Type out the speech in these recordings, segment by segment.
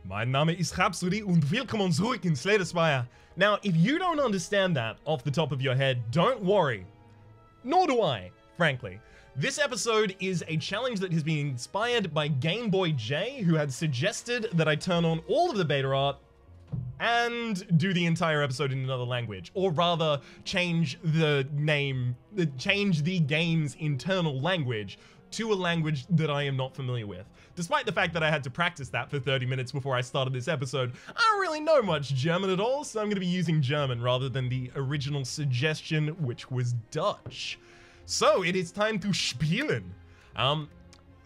Mein Name ist Rhapsody und willkommen zurück in Spire. Now, if you don't understand that off the top of your head, don't worry. Nor do I, frankly. This episode is a challenge that has been inspired by Game Boy J, who had suggested that I turn on all of the beta art and do the entire episode in another language, or rather change the game's internal language to a language that I am not familiar with. Despite the fact that I had to practice that for 30 minutes before I started this episode, I don't really know much German at all, so I'm going to be using German rather than the original suggestion, which was Dutch. So it is time to spielen.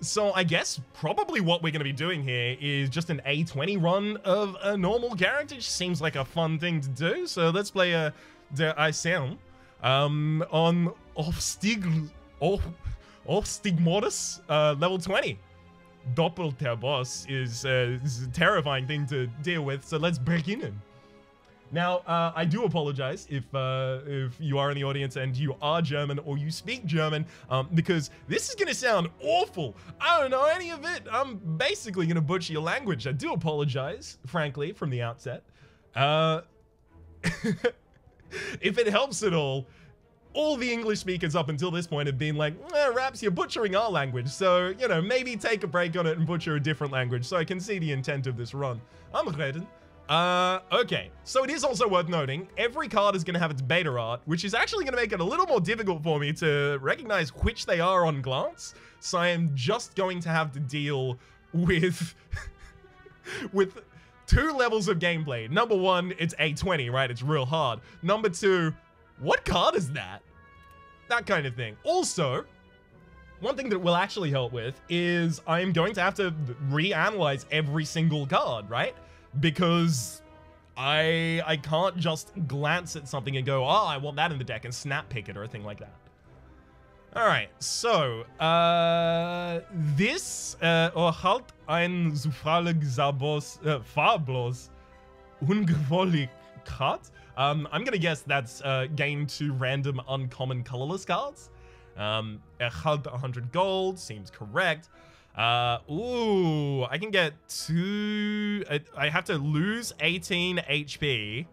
So I guess probably what we're going to be doing here is just an A20 run of a normal character. It just seems like a fun thing to do. So let's play Der Eisern on Stigmodus, level 20. Doppelter Boss is a terrifying thing to deal with, so let's begin. Now, I do apologize if you are in the audience and you are German or you speak German, because this is going to sound awful. I don't know any of it. I'm basically going to butcher your language. I do apologize, frankly, from the outset. If it helps at all the English speakers up until this point have been like, Raps, you're butchering our language, so, you know, maybe take a break on it and butcher a different language so I can see the intent of this run. I'm ready. Okay, so it is also worth noting, every card is going to have its beta art, which is actually going to make it a little more difficult for me to recognize which they are on glance, so I am just going to have to deal with, with two levels of gameplay. Number one, it's A20, right? It's real hard. Number two, what card is that? That kind of thing. Also, one thing that will actually help with is I'm going to have to reanalyze every single card, right? Because I can't just glance at something and go, oh, I want that in the deck and snap pick it or a thing like that. Alright, so, this, halt ein zufällig farblos Ungewolligkeit. I'm gonna guess that's gain 2 random uncommon colorless cards. Halt 100 gold, seems correct. Ooh, I can get 2, I have to lose 18 HP,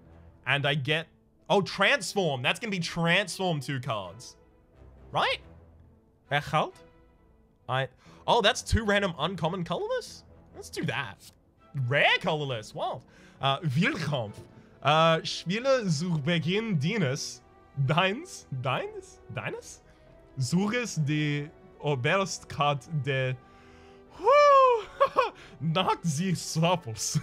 and I get, oh, transform, that's gonna be transform 2 cards. Right? Halt? Oh, that's 2 random uncommon colorless? Let's do that. Rare colorless, wild. Willkampf. Spiele zu Beginn deines? Suches de Oberstkat de Nazi-Slappers.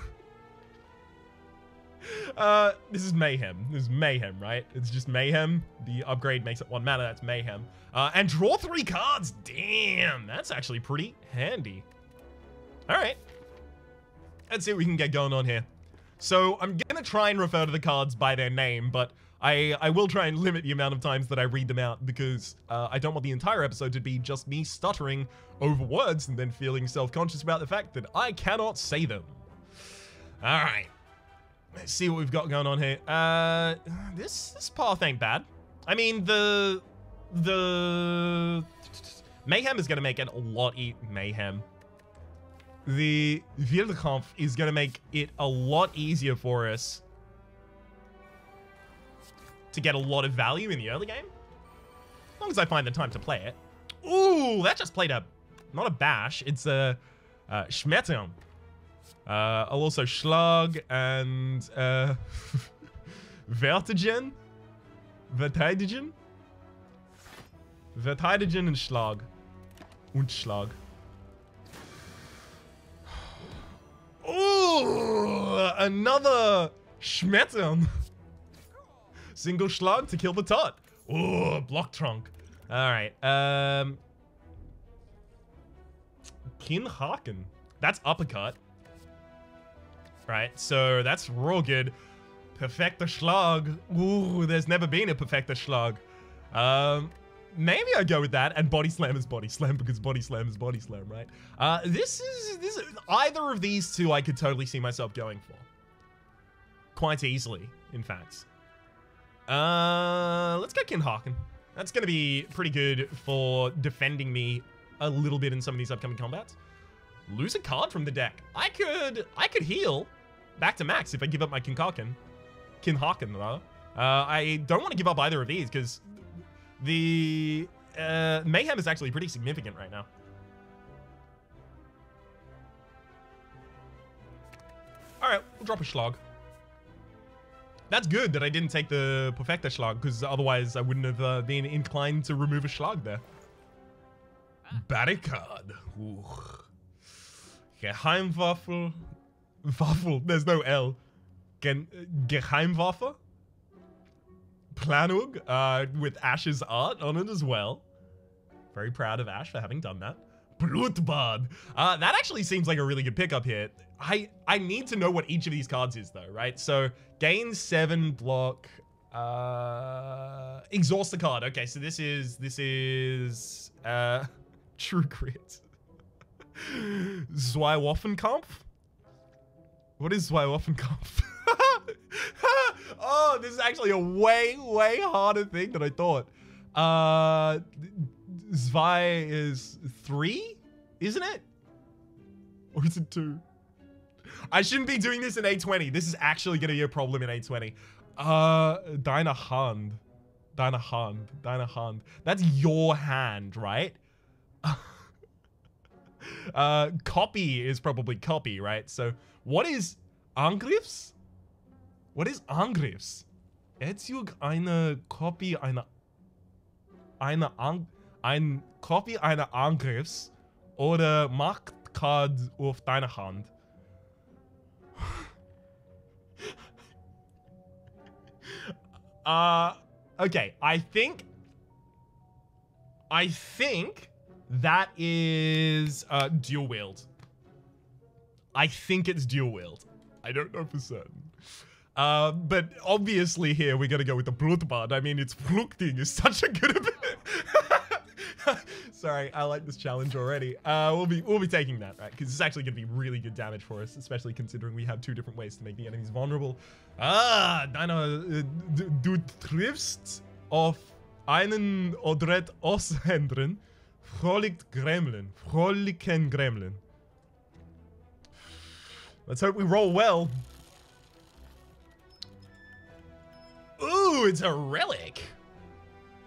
This is mayhem. This is mayhem, right? It's just mayhem. The upgrade makes it 1 mana. That's mayhem. And draw 3 cards. Damn, that's actually pretty handy. All right. Let's see what we can get going on here. So I'm gonna try and refer to the cards by their name, but I will try and limit the amount of times that I read them out because I don't want the entire episode to be just me stuttering over words and then feeling self-conscious about the fact that I cannot say them. All right. Let's see what we've got going on here. This path ain't bad. I mean, the mayhem is gonna make it a lot mayhem. The Willkampf is gonna make it a lot easier for us to get a lot of value in the early game. As long as I find the time to play it. Ooh, that just played not a bash, it's a Schmettern. I'll also Schlag and Vertigen. Verteidigen and Schlag. Und Schlag. Ooh, another Schmettern. Single Schlag to kill the tot. Ooh, block trunk. All right. Kinhaken. That's uppercut. Right, so that's real good. Perfecter Schlag. Ooh, there's never been a Perfecter Schlag. Maybe I go with that, and Body Slam is Body Slam because Body Slam is Body Slam, right? This is either of these two I could totally see myself going for. Quite easily, in fact. Let's go Kinhaken. That's going to be pretty good for defending me a little bit in some of these upcoming combats. Lose a card from the deck. I could heal back to max if I give up my Kinhaken rather. I don't want to give up either of these because the mayhem is actually pretty significant right now. All right, we'll drop a Schlag. That's good that I didn't take the Perfecta Schlag because otherwise I wouldn't have been inclined to remove a Schlag there. Barricade. Ooh. Geheimwaffel. Waffel. There's no L. Geheimwaffe. Planung with Ash's art on it as well. Very proud of Ash for having done that. Blutbad. That actually seems like a really good pickup here. I need to know what each of these cards is though, right? So gain 7 block. Exhaust the card. Okay, so this is True Crit. Zweiwaffenkampf? What is Zweiwaffenkampf? Oh, this is actually a way harder thing than I thought. Zwei is 3, isn't it? Or is it 2? I shouldn't be doing this in A20. This is actually going to be a problem in A20. Deine Hand. Deine Hand. Deine Hand. That's your hand, right? Copy is probably copy, right? So what is Angriffs? What is Angriffs? Erzug eine Copy ein Copy einer Angriffs oder Machtcard auf deine Hand. Okay, I think that is dual wield. I think it's dual wield. I don't know for certain. But obviously here we're gonna go with the Blutbad. I mean, it's Flukting is such a good ability. Sorry, I like this challenge already. We'll be taking that, right? Because it's actually gonna be really good damage for us, especially considering we have 2 different ways to make the enemies vulnerable. Du triffst auf einen Odret Aushändren, Froliken Gremlin. Let's hope we roll well. Ooh, it's a relic.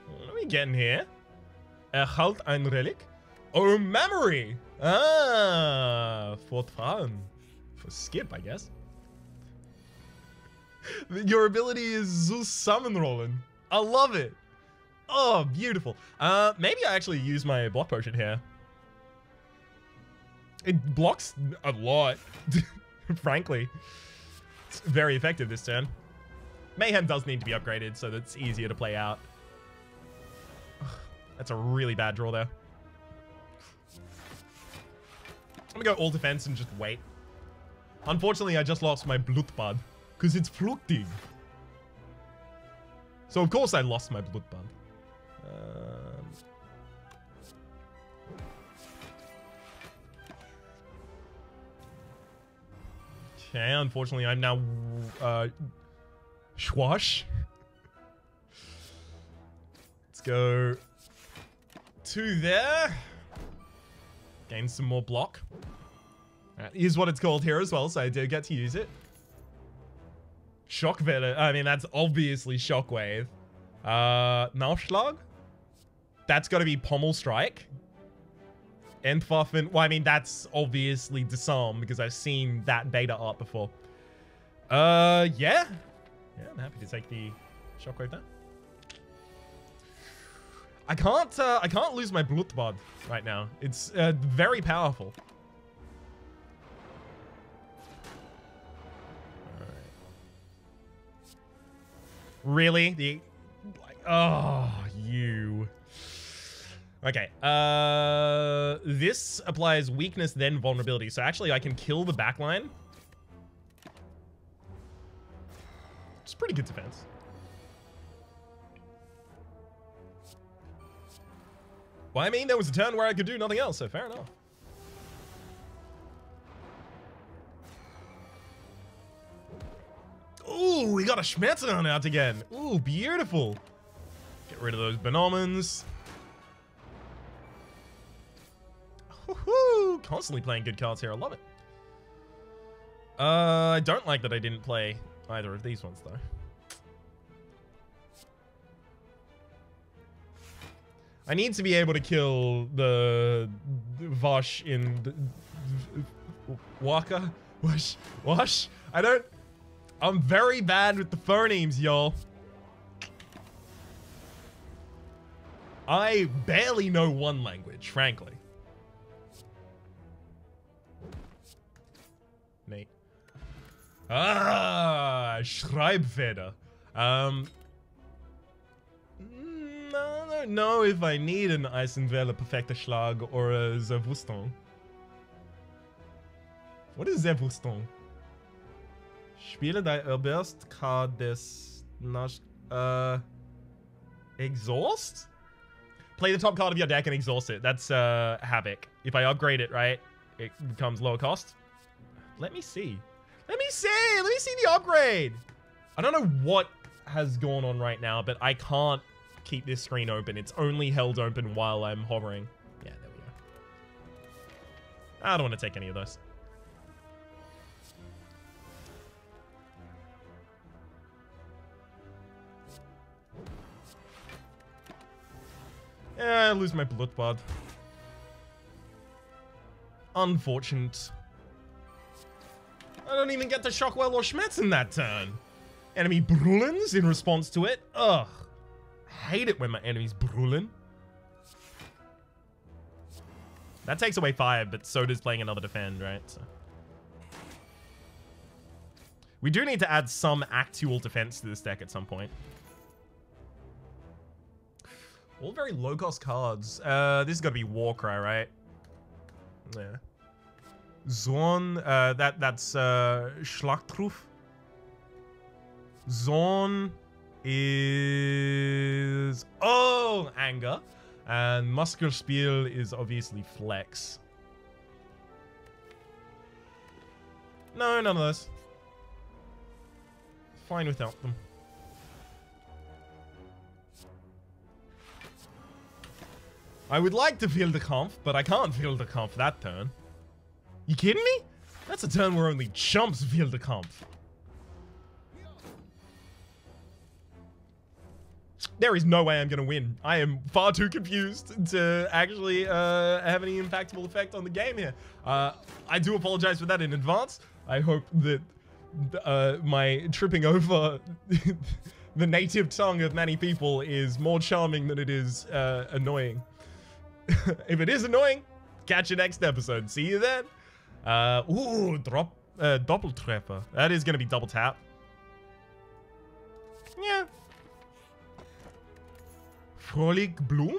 What are we getting here? Erhalt ein Relic. Oh, memory. Fortfahren. For skip, I guess. Your ability is Zeus Summon Rolling. I love it. Oh, beautiful. Maybe I actually use my block potion here. It blocks a lot, frankly. It's very effective this turn. Mayhem does need to be upgraded, so that's easier to play out. That's a really bad draw there. I'm gonna go all defense and just wait. Unfortunately, I just lost my Blutbad, because it's Fluktig. So of course I lost my Blutbad. Okay, unfortunately I'm now Schwash. Let's go 2 there. Gain some more block. That is what it's called here as well, so I do get to use it. Schockwelle. I mean, that's obviously Shockwave. Nachschlag? That's got to be Pommel Strike. Entwaffen. Well, I mean, that's obviously Disarm because I've seen that beta art before. Yeah. Yeah, I'm happy to take the Shockwave there. I can't lose my Blutbad right now. It's very powerful. All right. Really? Oh, you. Okay. This applies weakness, then vulnerability. So actually, I can kill the backline. It's pretty good defense. Well, I mean, there was a turn where I could do nothing else, so fair enough. Ooh, we got a Schmetzeron out again. Ooh, beautiful. Get rid of those Benomens. Woohoo! constantly playing good cards here. I love it. I don't like that I didn't play either of these ones, though. I need to be able to kill the Vosh in the Waka. Wash. I'm very bad with the phonemes, y'all. I barely know one language, frankly. Neat. Ah, Schreibfeder. I don't know if I need an Eisenwelle Perfekter Schlag or a Zerwustung. What is Zerwustung? Spiele die erste Card des Exhaust? Play the top card of your deck and exhaust it. That's Havoc. If I upgrade it, right, it becomes lower cost. Let me see. Let me see the upgrade. I don't know what has gone on right now, but I can't keep this screen open. It's only held open while I'm hovering. Yeah, there we go. I don't want to take any of those. Yeah, I lose my Bloodbath. Unfortunate. I don't even get to Shockwell or Schmetz in that turn. Enemy Brulins in response to it. Ugh. Hate it when my enemies Brulin. That takes away 5, but so does playing another defend, right? So. We do need to add some actual defense to this deck at some point. All very low-cost cards. This has got to be Warcry, right? Yeah. Zorn, that's Schlachtruf. Zorn is... Oh, Anger. And Muskelspiel is obviously Flex. No, none of those. Fine without them. I would like to field the Kampf, but I can't field the Kampf that turn. You kidding me? That's a turn where only chumps field the Kampf. There is no way I'm going to win. I am far too confused to actually have any impactful effect on the game here. I do apologize for that in advance. I hope that my tripping over the native tongue of many people is more charming than it is annoying. If it is annoying, catch you next episode. See you then. Ooh, Doppeltreffer. That is going to be double tap. Yeah. Frolic Bloom?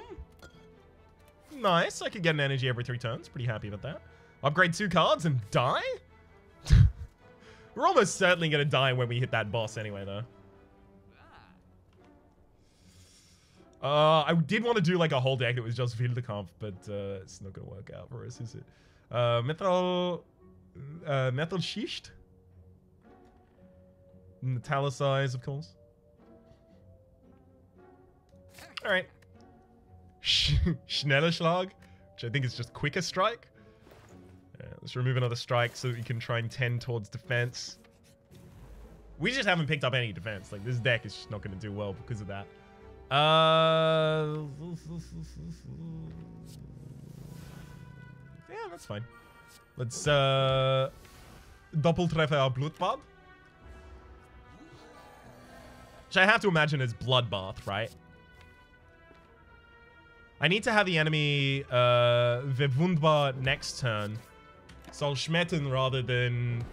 Nice. I could get an energy every 3 turns. Pretty happy about that. Upgrade 2 cards and die? We're almost certainly going to die when we hit that boss anyway, though. I did want to do like a whole deck that was just Wilderkampf, but it's not going to work out for us, is it? Metal Schicht? Metallicize, of course. Alright. Schneller Schlag, which I think is just quicker strike. Let's remove another strike so that we can try and tend towards defense. We just haven't picked up any defense. Like, this deck is just not going to do well because of that. Yeah, that's fine. Let's Doppeltreffer Blutbad. Which I have to imagine is Bloodbath, right? I need to have the enemy Verwundbar next turn. Soll Schmetten rather than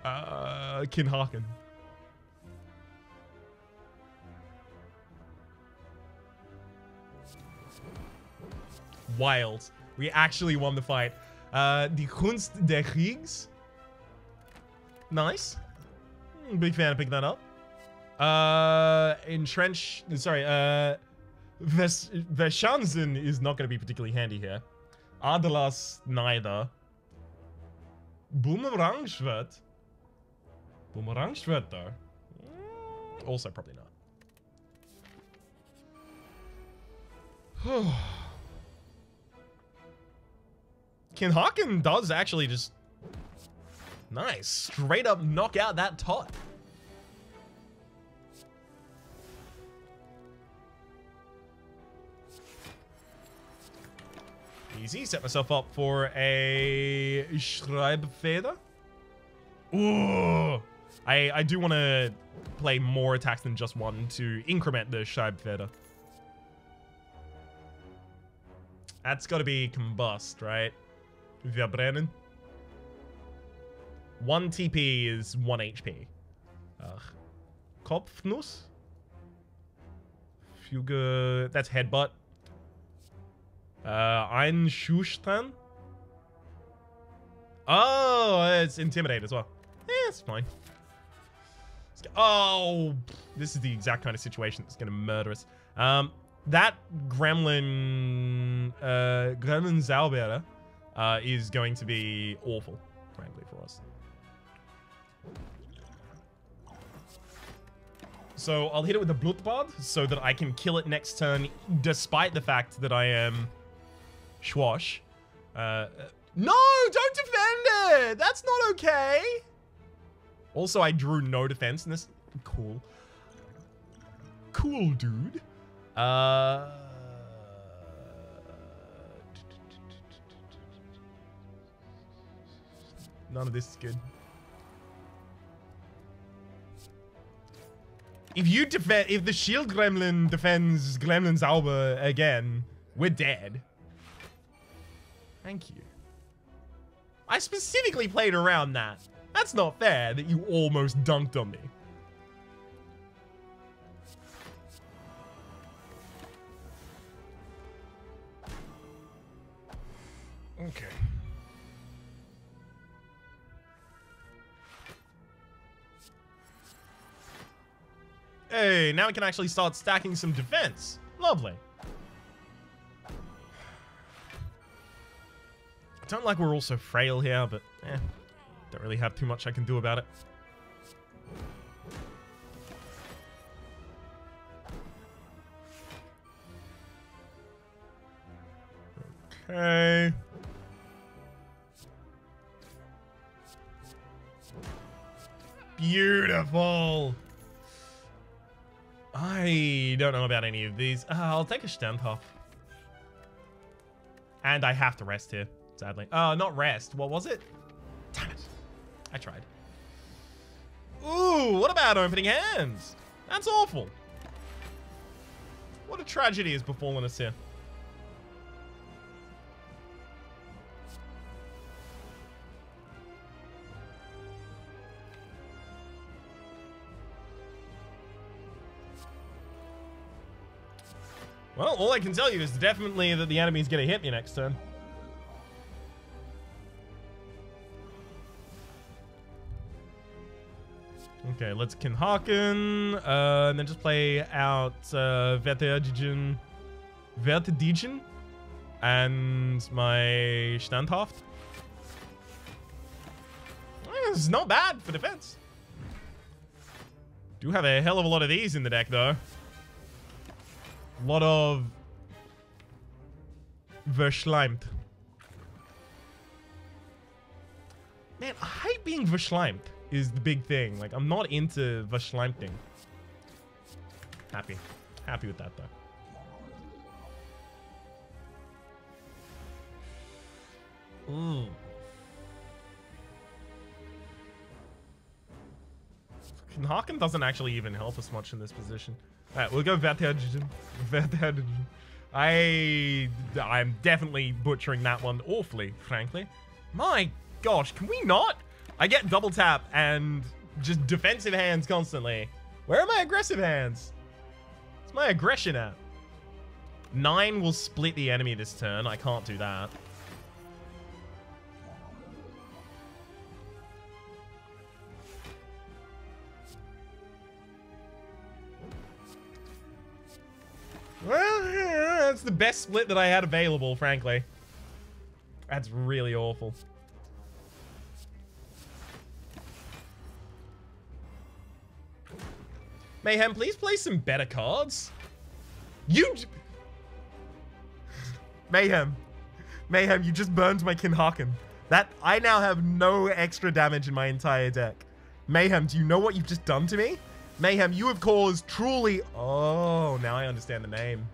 Kinhaken. Wild. We actually won the fight. Die Gunst der Kriegs. Nice. Big fan of picking that up. Entrench. Sorry. Verschanzen is not going to be particularly handy here. Adelas neither. Boomerangschwert. Boomerangschwert though. Also probably not. Kinhaken does actually just... Nice. Straight up knock out that tot. Easy. Set myself up for a Schreibfeder. Ooh. I do want to play more attacks than just one to increment the Schreibfeder. That's got to be combust, right? Verbrennen. 1 TP is 1 HP. Kopfnuss. Fuge. That's headbutt. Einschüchtern. Oh, it's intimidate as well. It's fine. Oh, this is the exact kind of situation that's gonna murder us. That Gremlin Zauberer is going to be awful, frankly, for us. So I'll hit it with the Blutbad so that I can kill it next turn, despite the fact that I am Schwash. No, don't defend it! That's not okay! Also, I drew no defense in this. Cool. Cool, dude. None of this is good. If the shield gremlin defends Gremlin Zauber again, we're dead. Thank you. I specifically played around that. That's not fair that you almost dunked on me. Okay. Hey, now we can actually start stacking some defense. Lovely. I don't like we're all so frail here, but don't really have too much I can do about it. Okay. Beautiful. I don't know about any of these. I'll take a Standhoff. And I have to rest here, sadly. Not rest. What was it? Damn it. I tried. Ooh, what about opening hands? That's awful. What a tragedy has befallen us here. Well, all I can tell you is definitely that the enemy's gonna hit me next turn. Okay, let's Kinhaken, and then just play out Vertigen and my Standhaft. This is not bad for defense. Do have a hell of a lot of these in the deck, though. A lot of Verschleimt. Man, I hate being Verschleimt is the big thing. Like, I'm not into Verschleimting. Happy. Happy with that, though. Ooh. Kinhaken doesn't actually even help us much in this position. Alright, we'll go Vertigen. I'm definitely butchering that one awfully, frankly. My gosh, can we not? I get double tap and just defensive hands constantly. Where are my aggressive hands? It's my aggression at. 9 will split the enemy this turn. I can't do that. Well, yeah, that's the best split that I had available, frankly. That's really awful. Mayhem, please play some better cards. Mayhem, Mayhem, you just burned my Kinhaken. That, I now have no extra damage in my entire deck. Mayhem, do you know what you've just done to me? Mayhem, you have caused truly... Oh, now I understand the name.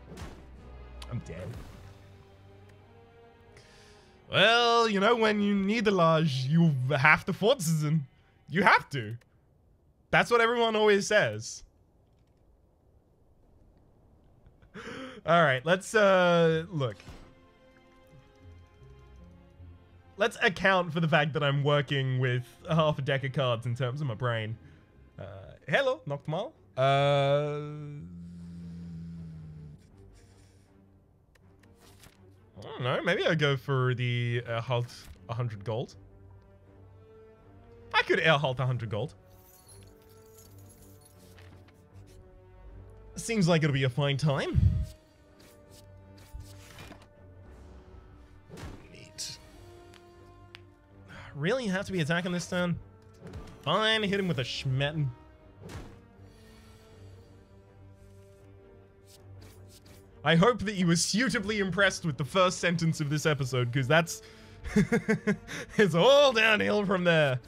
I'm dead. Well, you know, when you need the Lage, you have to Fortizen. You have to. That's what everyone always says. Alright, let's, look. Let's account for the fact that I'm working with half a deck of cards in terms of my brain. Hello, Noctmal. I don't know, maybe I'll go for the halt 100 gold. I could air halt 100 gold. Seems like it'll be a fine time. Neat. Really have to be attacking this turn? Fine, hit him with a Schmetten. I hope that you were suitably impressed with the first sentence of this episode, because that's... it's all downhill from there.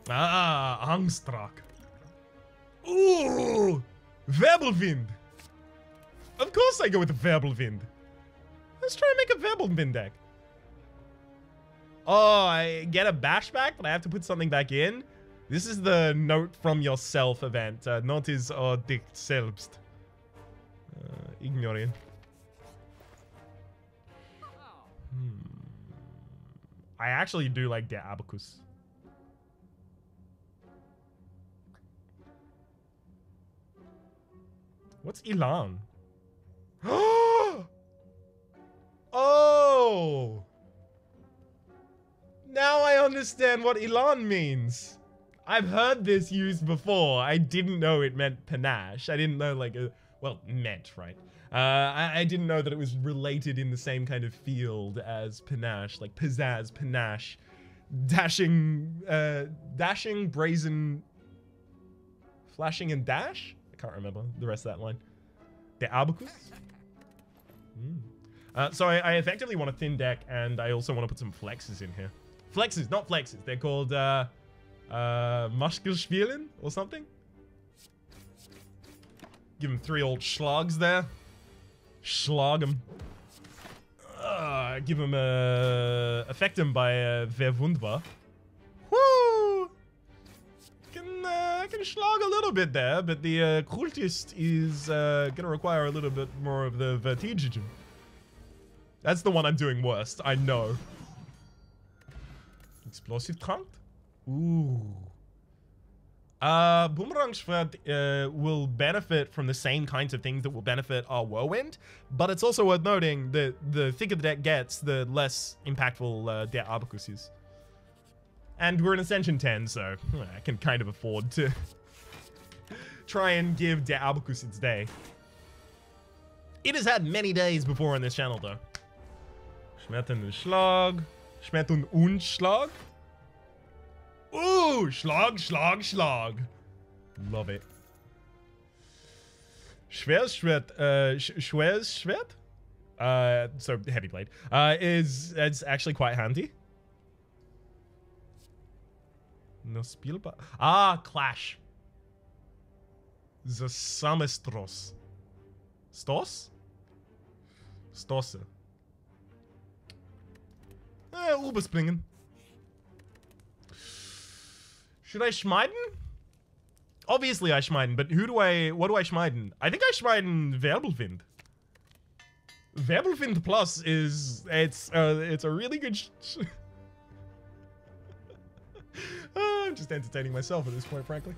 Ah, Angstrak. Ooh! Wirbelwind! Of course I go with the Wirbelwind. Let's try and make a Wirbelwind deck. Oh, I get a bash back, but I have to put something back in? This is the Note from Yourself event. Note is dich selbst. Ignorieren. I actually do like the Abacus. What's Elan? Oh! Now I understand what Elan means. I've heard this used before. I didn't know it meant panache. I didn't know, like, well, meant, right? I didn't know that it was related in the same kind of field as panache, like pizzazz, panache, dashing, brazen, flashing and dash? I can't remember the rest of that line. The Abacus? So I effectively want a thin deck, and I also want to put some flexes in here. Flexes, not flexes. They're called, Spielen or something? Give him 3 old schlogs there. Schlag him. Give him affect him by Verwundbar. Woo! Can schlag a little bit there, but the cultist is gonna require a little bit more of the vertigogen. That's the one I'm doing worst, I know. Explosive Trank? Ooh. Boomerang Schwert will benefit from the same kinds of things that will benefit our Whirlwind, but it's also worth noting that the thicker the deck gets, the less impactful Der Abacus is. And we're in Ascension 10, so I can kind of afford to try and give Der Abacus its day. It has had many days before on this channel, though. Schmetten und Schlag. Schmetten und Schlag. Ooh, Schlag, Schlag, Schlag. Love it. Schweres Schwert? So heavy blade. It's actually quite handy. No spielbar. Ah, Clash. The Samestros. Stos? Stosse. Überspringen. Should I schmeiden? Obviously I schmeiden, but what do I schmeiden? I think I schmeiden Wirbelwind. Wirbelwind Plus it's a really good I'm just entertaining myself at this point, frankly.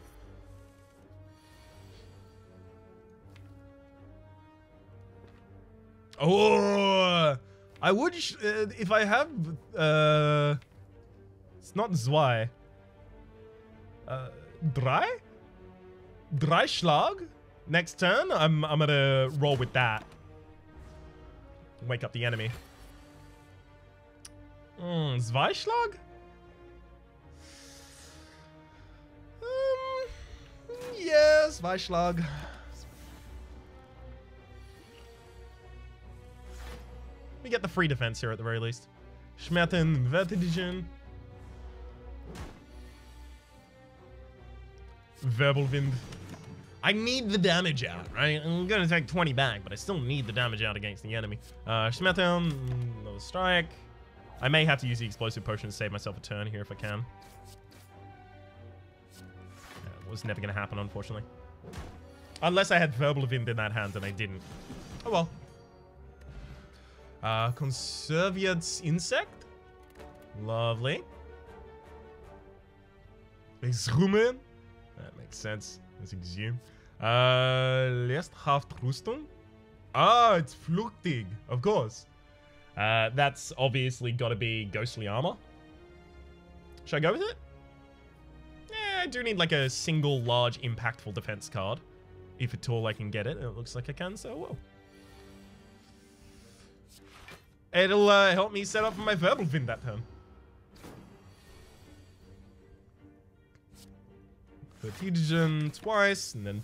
Oh, I would if I have it's not Zwei. Drei Schlag? Next turn, I'm gonna roll with that. Wake up the enemy. Zwei Schlag? Yeah, Zwei Schlag. We get the free defense here at the very least. Schmetten, Vertigen. Wirbelwind. I need the damage out, right? I'm gonna take 20 back, but I still need the damage out against the enemy. Schmetten, another strike. I may have to use the explosive potion to save myself a turn here if I can. It was never gonna happen, unfortunately. Unless I had Wirbelwind in that hand, and I didn't. Oh well. Conserviates Insect. Lovely. Exhumen. That makes sense. Let's exhume. Lesthaft Rüstung. Ah, it's Fluktig. Of course. That's obviously got to be Ghostly Armor. Should I go with it? Yeah, I do need like a single large impactful defense card. If at all I can get it. It looks like I can, so whoa. It'll help me set up for my Wirbelwind that turn. Vertigen twice, and then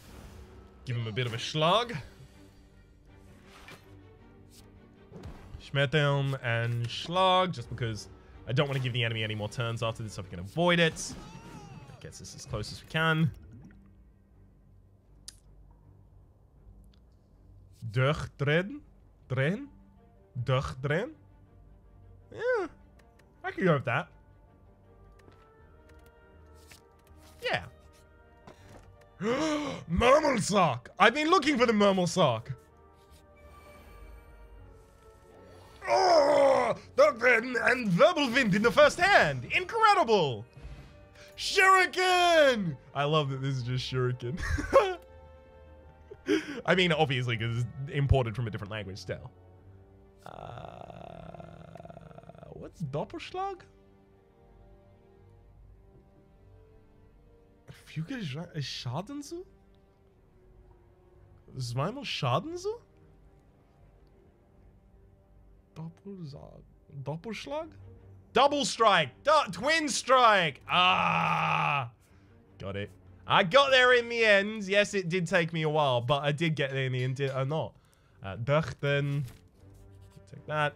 give him a bit of a schlag. Schmetteln and schlag, just because I don't want to give the enemy any more turns after this, so we can avoid it. That gets us as close as we can. Durchdrehen? Drehen? Durchdrehen? Yeah, I could go with that. Yeah. Murmelsock! I've been looking for the Murmelsock. Oh! Durchdrehen and Wirbelwind in the first hand. Incredible! Shuriken! I love that this is just Shuriken. I mean, obviously, because it's imported from a different language still. What's Doppelschlag? Füge Schaden zu? Zweimal Schaden zu? Doppelschlag? Double strike! Twin strike! Ah! Got it. I got there in the end. Yes, it did take me a while, but I did get there in the end, or not. Duchten. Take that.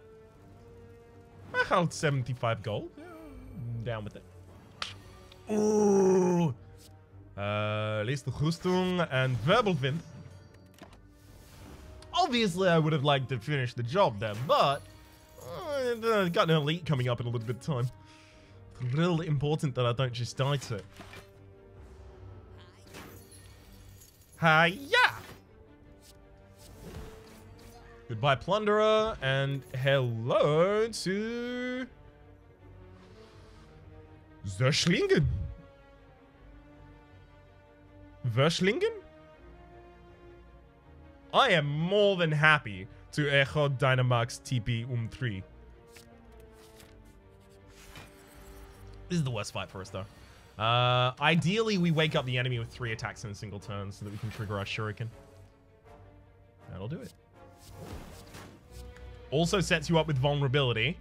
I held 75 gold. Yeah, I'm down with it. Ooh. Least Rüstung and Wirbelwind. Obviously, I would have liked to finish the job then, but got an elite coming up in a little bit of time. It's really important that I don't just die to it. Hiya! Goodbye, Plunderer, and hello to Verschlingen. Verschlingen? I am more than happy to Echo Dynamax TP 3. This is the worst fight for us, though. Ideally, we wake up the enemy with 3 attacks in a single turn so that we can trigger our Shuriken. That'll do it. Also sets you up with vulnerability.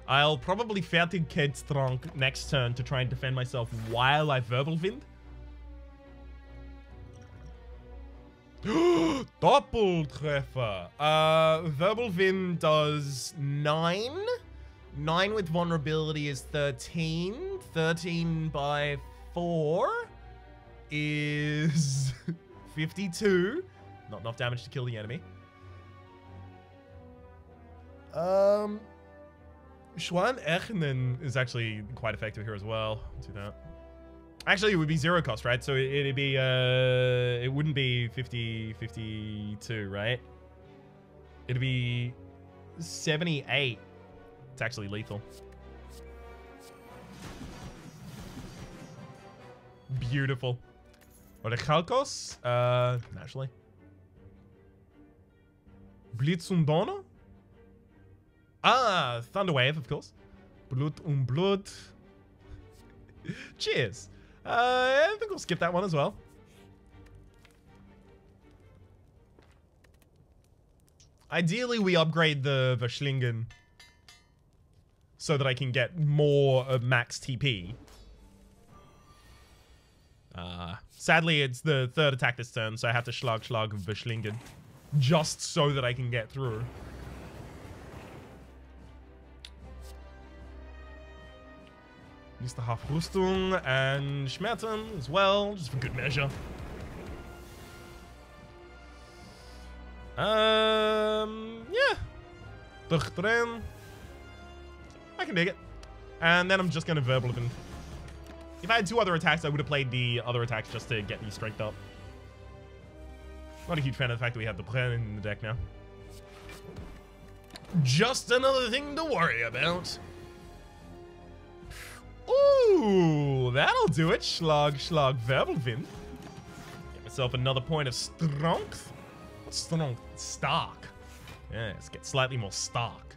I'll probably Fertigkeitstrank next turn to try and defend myself while I Wirbelwind. Doppeltreffer. Wirbelwind does 9. 9 with vulnerability is 13. 13 by 4 is 52. Not enough damage to kill the enemy. Schwan Echnen is actually quite effective here as well. Do that. Actually, it would be 0 cost, right? So it'd be, it wouldn't be 52, right? It'd be 78. It's actually lethal. Beautiful. Orechalkos? Naturally. Blitz und Donner? Ah, Thunderwave, of course. Blut und Blut. Cheers. I think we'll skip that one as well. Ideally, we upgrade the Verschlingen so that I can get more max TP. Sadly, it's the 3rd attack this turn, so I have to Schlag Verschlingen just so that I can get through. Use the half Rüstung and Schmerzen as well, just for good measure. Yeah. Durchdrehen. I can dig it. And then I'm just gonna verbal even. If I had two other attacks, I would have played the other attacks just to get me strength up. Not a huge fan of the fact that we have the Bren in the deck now. Just another thing to worry about. Ooh, that'll do it. Schlag, Verbelwind. Get myself another point of strength. What's strength? Stark. Yeah, let's get slightly more stark.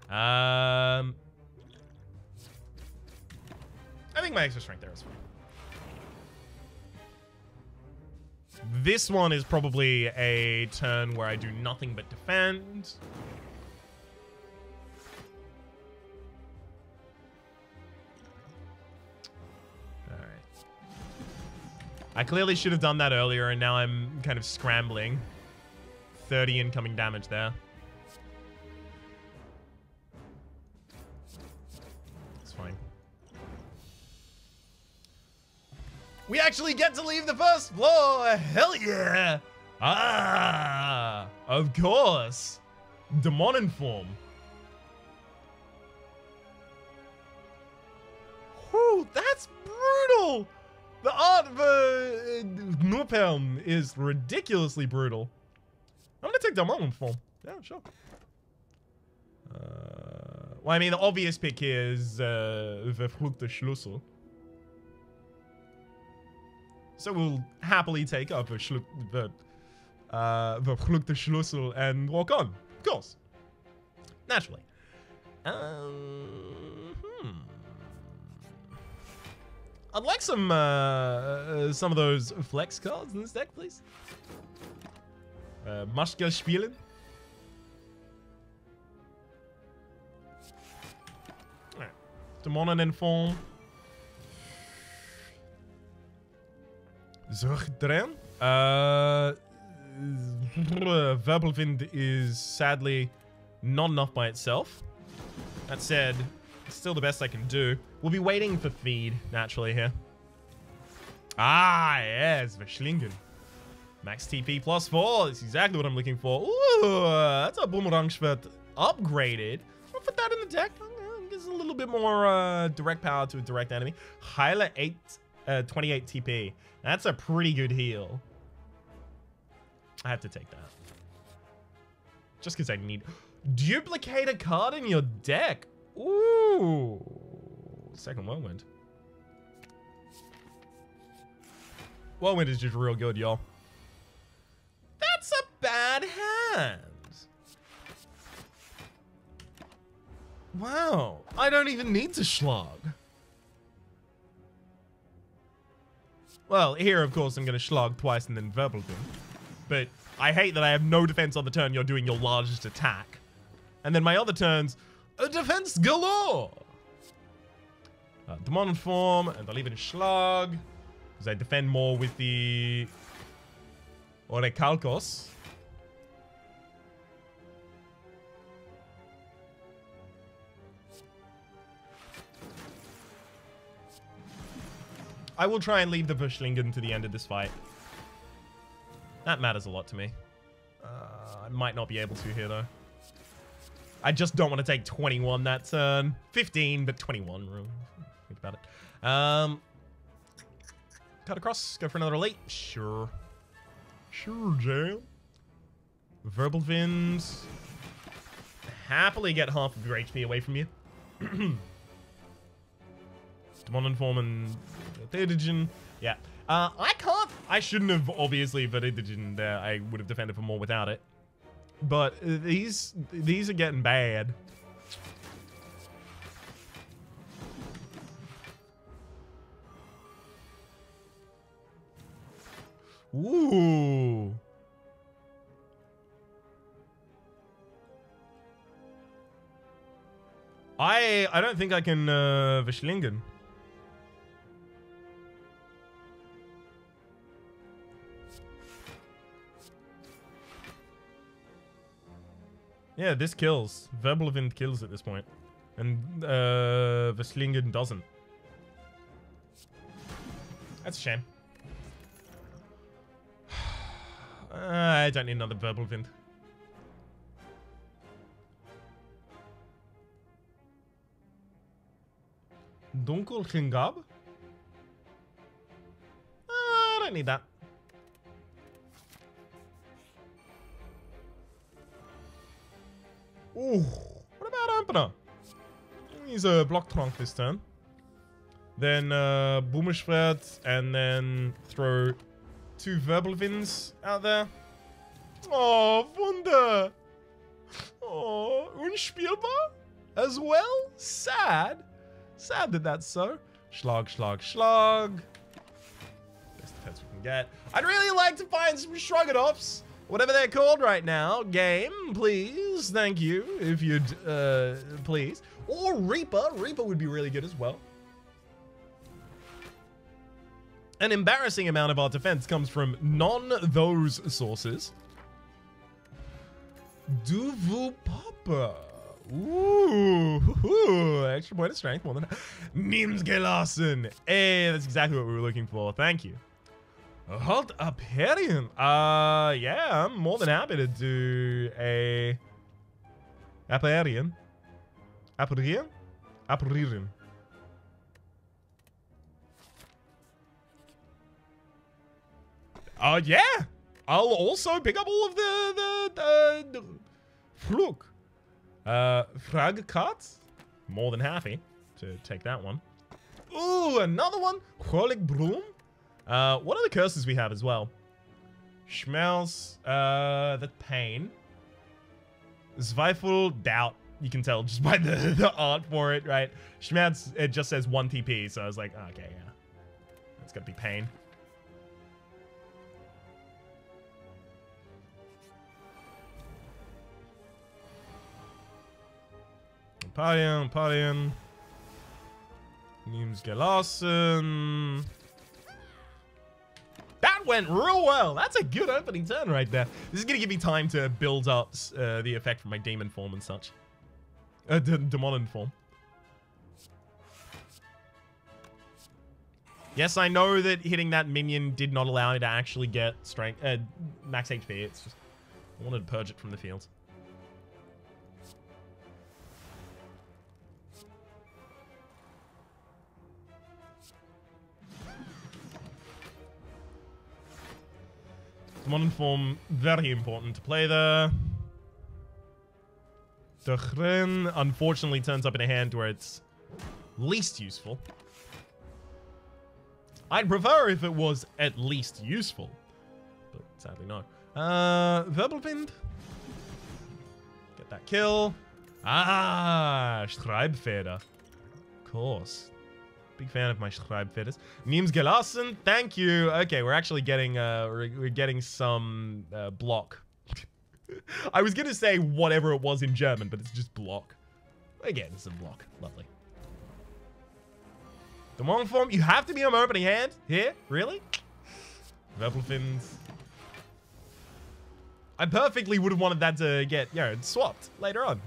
I think my extra strength there is fine. This one is probably a turn where I do nothing but defend. I clearly should have done that earlier, and now I'm kind of scrambling. 30 incoming damage there. It's fine. We actually get to leave the first floor! Hell yeah! Ah! Of course! Demonin form. Whew, that's brutal! The art of Nurpelm is ridiculously brutal. I'm gonna take Demonin form. Yeah, sure. Well, I mean, the obvious pick here is Verfluchte Schlüssel. So we'll happily take up Verfluchte Schlüssel and walk on. Of course. Naturally. I'd like some of those flex cards in this deck, please. Maschka Spielen. Alright. Demonin in form. Durchdrehen. Verbelwind is sadly not enough by itself. That said, it's still the best I can do. We'll be waiting for feed, naturally, here. Ah, yes, Verschlingen. Max TP +4. That's exactly what I'm looking for. Ooh, that's a Boomerang Schwert upgraded. I'll put that in the deck. Gives a little bit more direct power to a direct enemy. Heiler 28 TP. That's a pretty good heal. I have to take that. Just because I need... Duplicate a card in your deck. Ooh. Second Whirlwind. Whirlwind is just real good, y'all. That's a bad hand. Wow. I don't even need to slog. Well, here, of course, I'm going to slog twice and then verbal him. But I hate that I have no defense on the turn you're doing your largest attack. And then my other turns, a defense galore. Demon form, and I'll even slog. Because I defend more with the Orecalcos. I will try and leave the Verschlingen to the end of this fight. That matters a lot to me. I might not be able to here, though. I just don't want to take 21 that turn. 15, but 21. Think about it. Cut across. Go for another elite. Sure. Sure, Jam. Verbelwind. Happily get half of your HP away from you. Demonin form and Vertigen. Yeah. I can't. I shouldn't have obviously Vertigen there. I would have defended for more without it. But these are getting bad. Ooh. I don't think I can Verschlingen. Yeah, this kills. Verbelwind kills at this point. And Verschlingen doesn't. That's a shame. I don't need another verbal wind. Dunkel Kingab? I don't need that. Ooh, what about opener? Use a block trunk this turn. Then Boomerschwert, and then throw 2 verbal winds out there. Oh, Wunder! Oh, unspielbar as well? Sad. Sad that that's so. Schlag, schlag, schlag. Best defense we can get. I'd really like to find some Shrugodoffs. Whatever they're called right now. Game, please. Thank you, if you'd, please. Or Reaper. Reaper would be really good as well. An embarrassing amount of our defense comes from those sources. Do vous papa? Ooh, extra point of strength, more than Nims gelassen. Hey, that's exactly what we were looking for. Thank you. Halt Aperian. Yeah, I'm more than happy to do a Aperian. Aperian? Aperian. Yeah. I'll also pick up all of the Fluk. Frag cards. More than happy to take that one. Ooh, another one. Krolik Broom. What are the curses we have as well? Schmelz, the pain. Zweifel, doubt. You can tell just by the art for it, right? Schmerz, it just says 1 TP, so I was like, okay, yeah. It's gotta be pain. Parien. Nims gelassen. That went real well. That's a good opening turn right there. This is going to give me time to build up the effect from my demon form and such. Demonin form. Yes, I know that hitting that minion did not allow me to actually get strength, max HP. It's just, I wanted to purge it from the field. Modern form, very important to play there. The Gren, unfortunately, turns up in a hand where it's least useful. I'd prefer if it was at least useful, but sadly no. Verbelwind. Get that kill. Ah, Schreibfeder. Of course. Big fan of my Schreibfeders. Nims gelassen, thank you. Okay, we're actually getting we're getting some block. I was gonna say whatever it was in German, but it's just block. Again, it's a block. Lovely. The Demon form, you have to be on my opening hand here, really? Verbelfins. I perfectly would have wanted that to get, you know, swapped later on.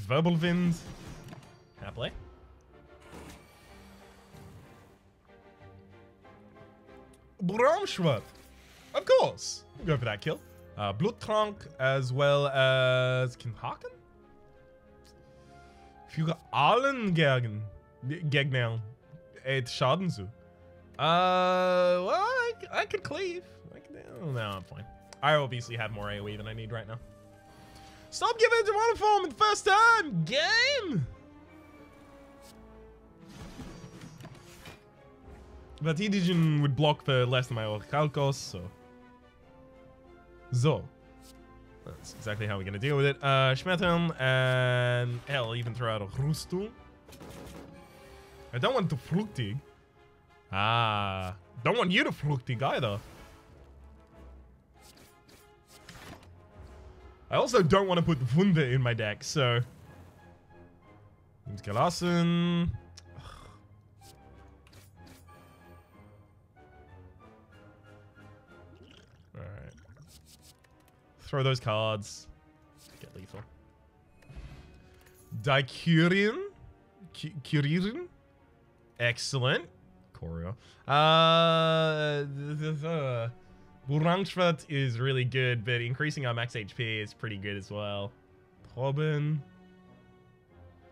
Verbelwind. Happily. Braumschwert. Of course. We'll go for that kill. Bluttrank as well as Kinhaken. Füge allen Gegnern Schaden zu. Well, I could cleave. No, I'm fine. I obviously have more AoE than I need right now. Stop giving it to one form in the first time! Game! But Edigen would block for less than my Orkalkos, so. That's exactly how we're gonna deal with it. Schmettern, and hell, even throw out a Rustung. I don't want to Fruchtig. Don't want you to Fruchtig either. I also don't want to put Wunder in my deck, so. Gelassen. Alright. Throw those cards. Get lethal. Daikurian. Kuririn. Excellent. Choreo. Burangschwert is really good, but increasing our max HP is pretty good as well. Proben.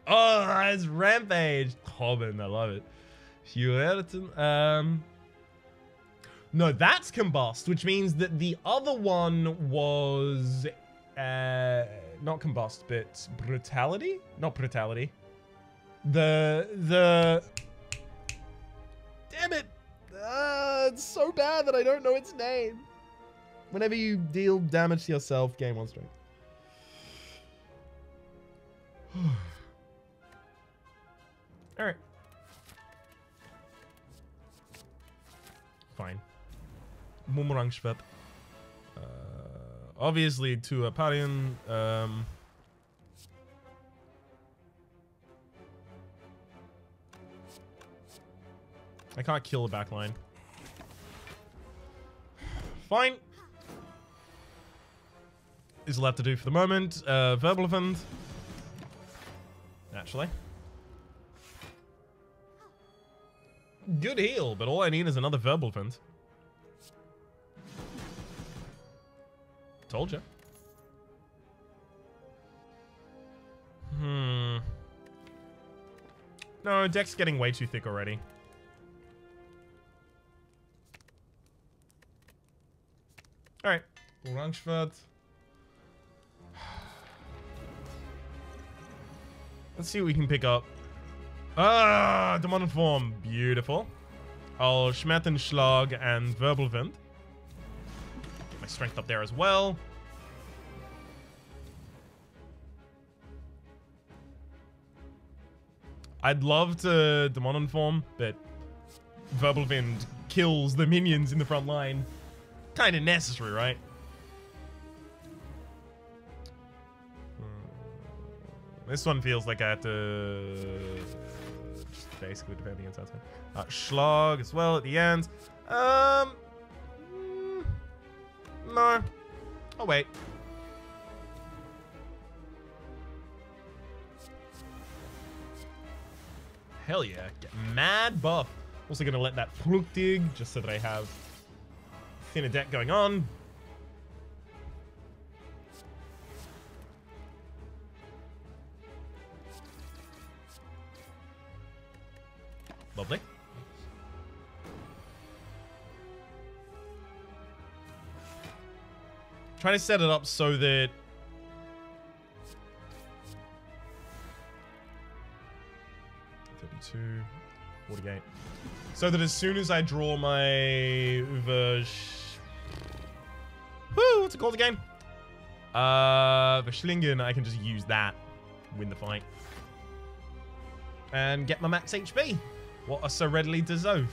Oh, it's Rampage. Proben, I love it. No, that's Combust, which means that the other one was... not Combust, but Brutality? Not Brutality. The... Damn it! It's so bad that I don't know its name. Whenever you deal damage to yourself, gain 1 strength. Alright. Fine. Bumerangschwert. Obviously to a Parian. I can't kill the backline. Fine. Is left to do for the moment. Verbal naturally. Good heal, but all I need is another verbal vent. Told you. No, deck's getting way too thick already. Alright. Orangschwert. Let's see what we can pick up. Ah, Demon Form. Beautiful. I'll Schmettenschlag and Verbal Wind. Get my strength up there as well. I'd love to Demon Form, but Verbal Wind kills the minions in the front line. Kind of necessary, right? This one feels like I have to just basically defend against that. Schlag as well at the end. No. Oh wait. Hell yeah! Get mad buff. Also gonna let that Fruchtig just so that I have thinner deck going on. Lovely. Trying to set it up so that 32, 48. So that as soon as I draw my what's it called again? Verschlingen, I can just use that, win the fight, and get my max HP. What I so readily deserve.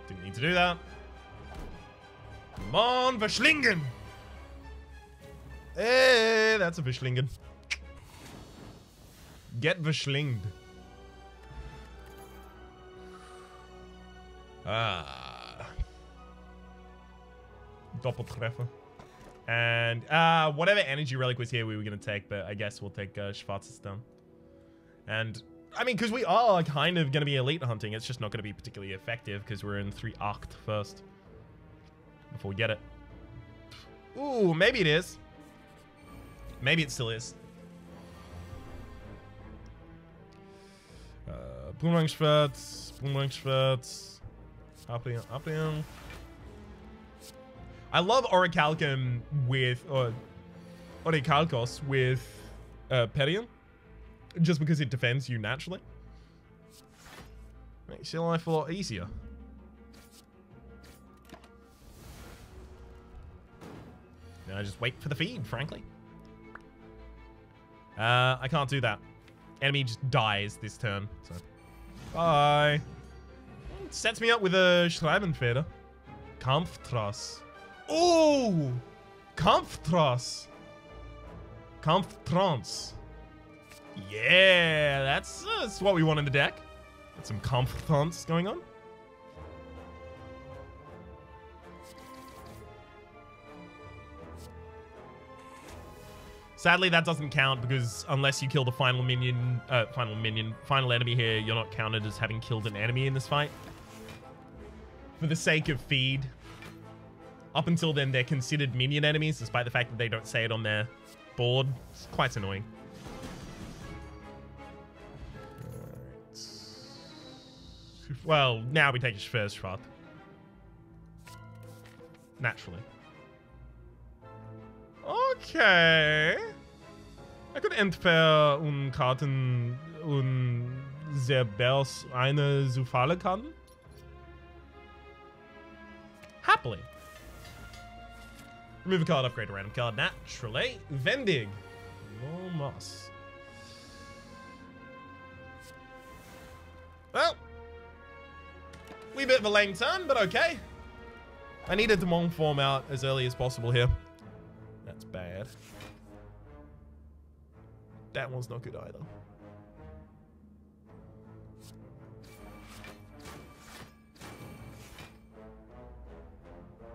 Didn't need to do that. Come on, Verschlingen! Hey, that's a Verschlingen. Get Verschlinged. Ah. Doppeltreffer. And whatever energy relic was here we were going to take, but I guess we'll take Schwarzes Stone. And I mean, because we are kind of going to be elite hunting, it's just not going to be particularly effective because we're in 3 Arct first. Before we get it. Ooh, maybe it is. Maybe it still is. Boomerangschwert. Aprion. I love Orichalcum with, Orichalcos with Perion. Just because it defends you naturally. Makes your life a lot easier. Now I just wait for the feed, frankly. I can't do that. Enemy just dies this turn, so. Bye. It sets me up with a Schreibenfeder. Kampftras. Oh! Kampftras. Kampftrans. Yeah, that's what we want in the deck. Got some Kampftrans going on. Sadly, that doesn't count because unless you kill the final enemy here, you're not counted as having killed an enemy in this fight. For the sake of feed. Up until then, they're considered minion enemies, despite the fact that they don't say it on their board. It's quite annoying. Well, now we take his first shot. Naturally. Okay. I could entfer Karten sehr bers eine Zufale kann. Happily. Remove a card, upgrade a random card. Naturally. Vendig. No moss. Well. Wee bit of a lame turn, but okay. I needed the Mong form out as early as possible here. That's bad. That one's not good either.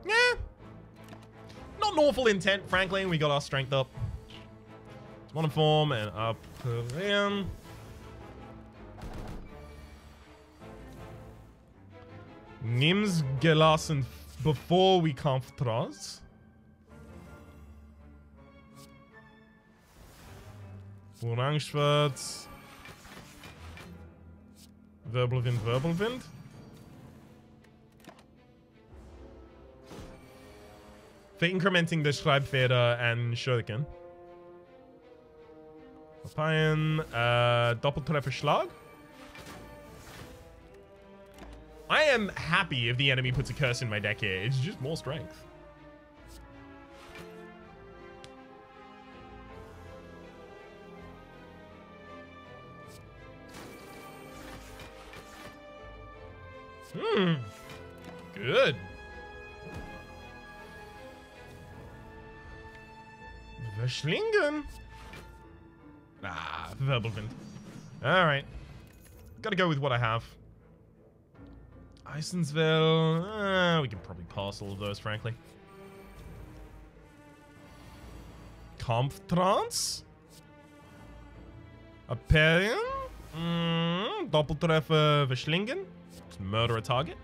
Yeah. Not an awful intent, frankly. We got our strength up. One form and up in. Nimm's gelassen before we Kampf draws. Orangschwarz. Wirbelwind, Wirbelwind. For incrementing the Schreibfeder and Shuriken. Papien, Doppeltreffer Schlag. I am happy if the enemy puts a curse in my deck here. It's just more strength. Good. Verschlingen. Ah, Wirbelwind. Alright. Gotta go with what I have. Eisensville. We can probably pass all of those, frankly. Kampftrance. Aperion. Doppeltreffer Verschlingen. Just murder a target.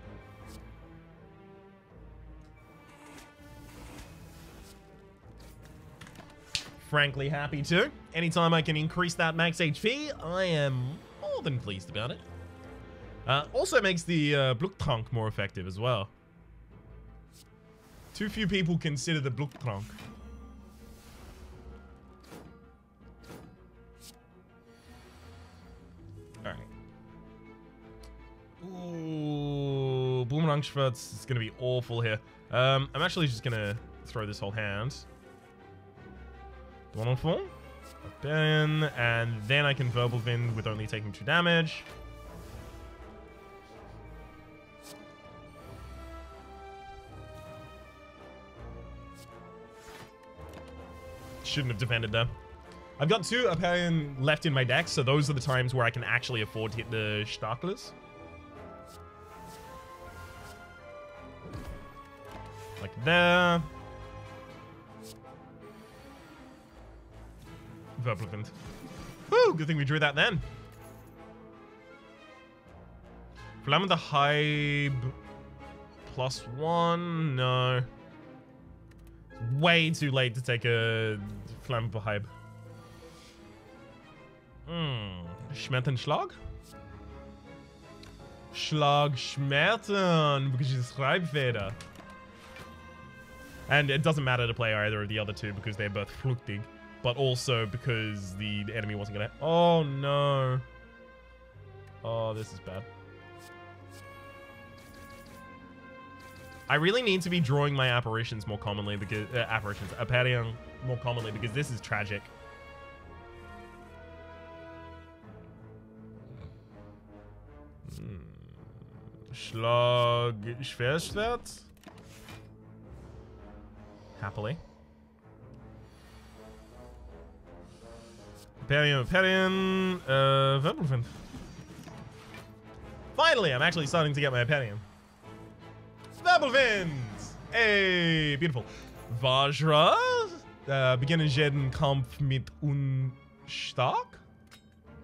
Frankly happy to. Anytime I can increase that max HP, I am more than pleased about it. Also makes the Bluchtrank more effective as well. Too few people consider the Bluchtrank. Alright. Ooh, Boomerangschwarz is going to be awful here. I'm actually just going to throw this whole hand. One on four. And then I can Verbal Wind with only taking 2 damage. Shouldn't have defended there. I've got 2 Aperion left in my deck, so those are the times where I can actually afford to hit the Starklers. Like there. Wirbelwind. Woo! Good thing we drew that then. Flammende Hybe +1? No. Way too late to take a Flammende Hybe. Schmettenschlag? Schlag Schmerzen, because she's Schreibfeder. And it doesn't matter to play either of the other 2 because they're both fluchtig. But also because the enemy wasn't gonna... Oh, no. Oh, this is bad. I really need to be drawing my apparitions more commonly because... Aperion more commonly because this is tragic. Schlag... Schwerschwert? Happily. Aperion, Wirbelwind. Finally, I'm actually starting to get my Aperion. Wirbelwind! Hey, beautiful. Vajra? Beginnen jeden Kampf mit unstark.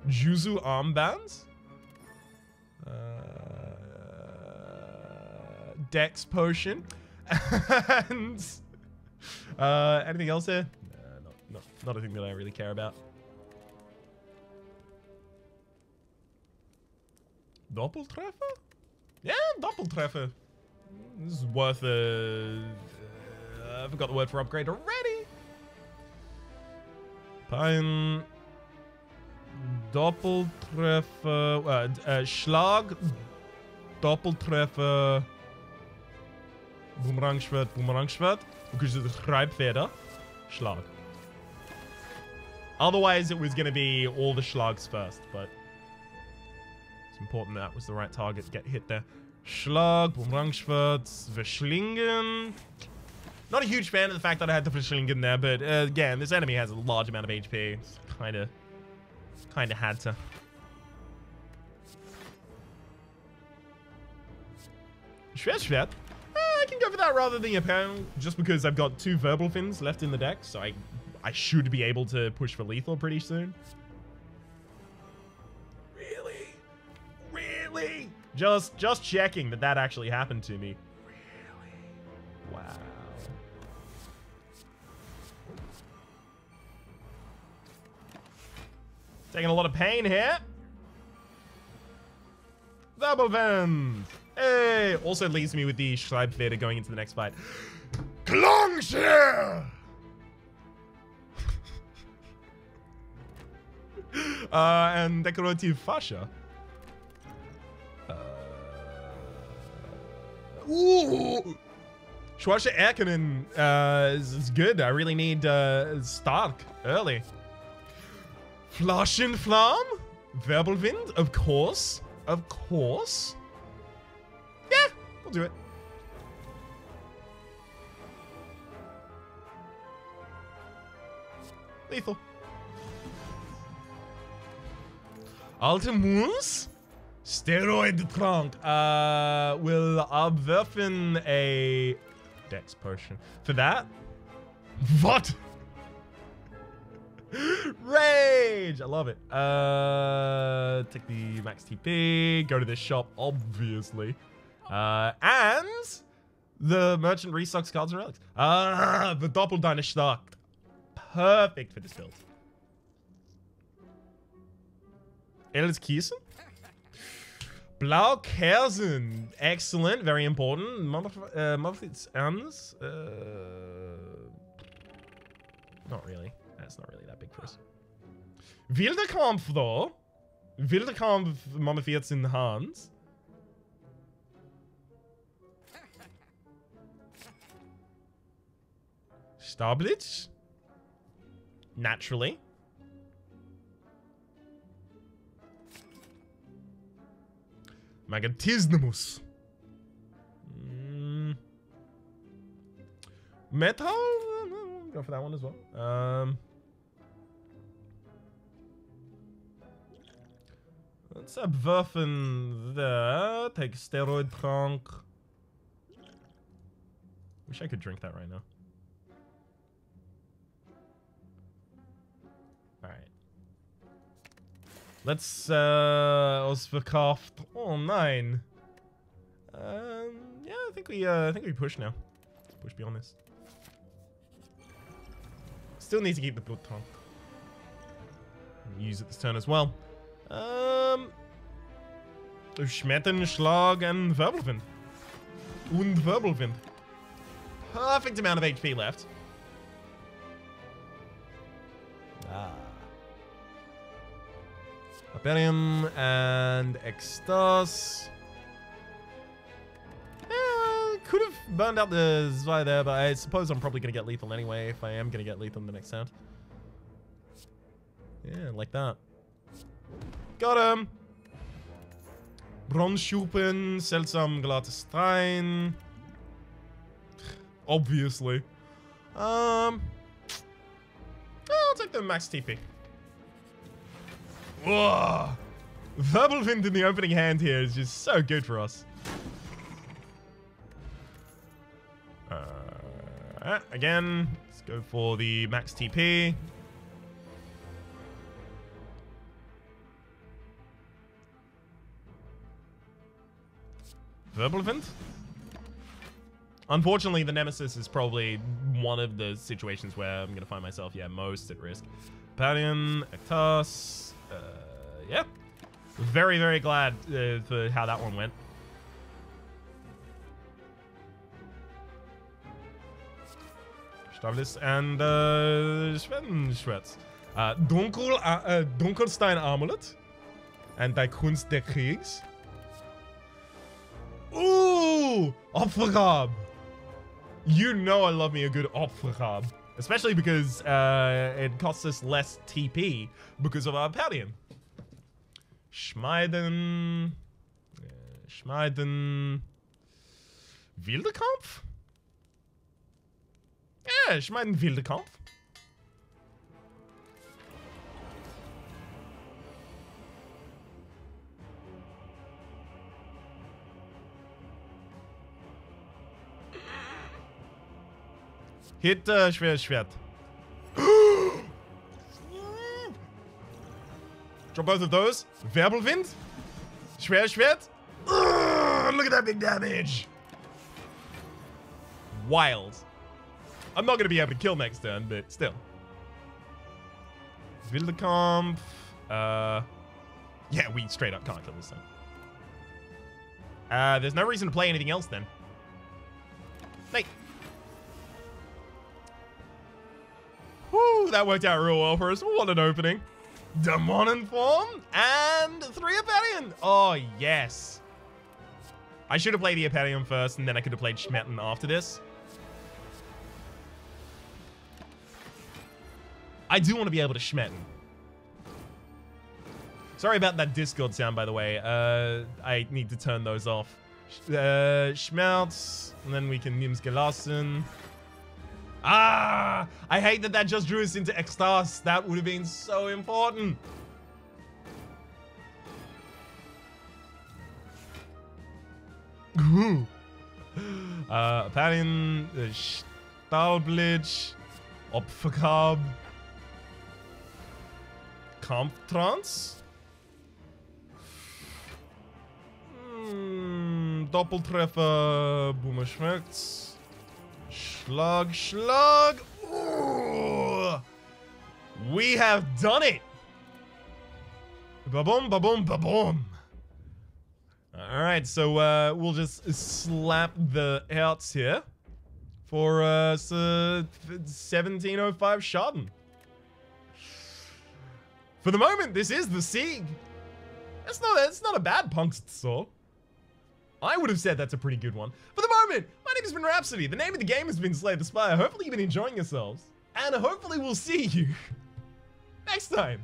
Juzu Armbands. Dex Potion. And anything else here? Not a thing that I really care about. Doppeltreffer? Yeah, Doppeltreffer. This is worth a... I forgot the word for upgrade already. Pein... Doppeltreffer... Schlag... Doppeltreffer... Boomerangschwert, Boomerangschwert. Because of the Schreibfeder. Schlag. Otherwise, it was going to be all the Schlags first, but... It's important that was the right target to get hit there. Schlag, Boomerangschwert, Verschlingen. Not a huge fan of the fact that I had the Verschlingen there, but again, this enemy has a large amount of HP. Kind of had to. Schwert. I can go for that rather than Japan, just because I've got 2 verbal fins left in the deck, so I should be able to push for lethal pretty soon. Really? Just checking that actually happened to me. Really? Wow. Taking a lot of pain here. Double Vend. Hey! Also leaves me with the Schreibfeder going into the next fight. Klangshare! And Decorative Fascia. Ooh! Schwarzsche Erkennen is good. I really need Stark early. Flaschenflam? Wirbelwind? Of course. Of course. Yeah, we'll do it. Lethal. Alte Moons? Steroid-Trank. Will abwerfen a Dex Potion. For that? What? Rage! I love it. Take the max TP. Go to this shop, obviously. And the merchant restocks cards and relics. The Doppeldiner Stark. Perfect for this build. Elis Kiesen? Blau Kersen. Excellent. Very important. Monthly's Ends. Not really. That's not really that big for us. Wilder Kampf, though. Wilder Kampf, Mama 14 Hans. Starblitz. Naturally. Magatismus. Metal? Go for that one as well. Let's abwerfen there. Take Steroid-Trank. Wish I could drink that right now. Alright. Let's Ausverkauft. Oh, nein. Yeah, I think we push now. Let's push beyond this. Still need to keep the blood tank. Use it this turn as well. Schmettern, Schlag, and Wirbelwind. Und Wirbelwind. Perfect amount of HP left. Barbarian and Extas. Could have burned out the Zwei there, but I suppose I'm probably going to get lethal anyway if I am going to get lethal in the next round. Yeah, like that. Got him. Bronzschuppen, seltsam glatte Stein. Obviously. I'll take the max TP. Whoa! Wirbelwind in the opening hand here is just so good for us. again. Let's go for the max TP. Verbal Wind? Unfortunately, the Nemesis is probably one of the situations where I'm going to find myself, most at risk. Padion, Ektas, yeah. Very, very glad for how that one went. Stabilis and Schwert. Dunkelstein Amulet. And die Kunst der Kriegs. Ooh! Opfergab! You know I love me a good Opfergab. Especially because it costs us less TP because of our Padion. Schmeiden. Wildekampf? Yeah, Schmeiden Wildekampf. Hit Schwert. Drop both of those. Wirbelwind. Schwert. Look at that big damage. Wild. I'm not going to be able to kill next turn, but still. Wildekampf. Yeah, we straight up can't kill this thing. There's no reason to play anything else then. Hey. Woo, that worked out real well for us. What an opening. Demonin form and 3 Aperion. Oh, yes. I should have played the Aperion first, and then I could have played Schmetten after this. I do want to be able to Schmetten. Sorry about that Discord sound, by the way. I need to turn those off. Schmerz, and then we can Nims gelassen. Ah! I hate that just drew us into Ekstase. That would have been so important. Padion, Stahlblitz, Opfergab, Kampftrance, Doppeltreffer, Boomer schmeckt's. Schlag. Ooh. We have done it. Ba-boom, ba-boom, ba-boom. All right, so we'll just slap the hearts here for 1705 Schaden. For the moment, this is the Sieg. It's not a bad Punkst saw. I would have said that's a pretty good one. For the moment, my name has been Rhapsody. The name of the game has been Slay the Spire. Hopefully you've been enjoying yourselves. And hopefully we'll see you next time.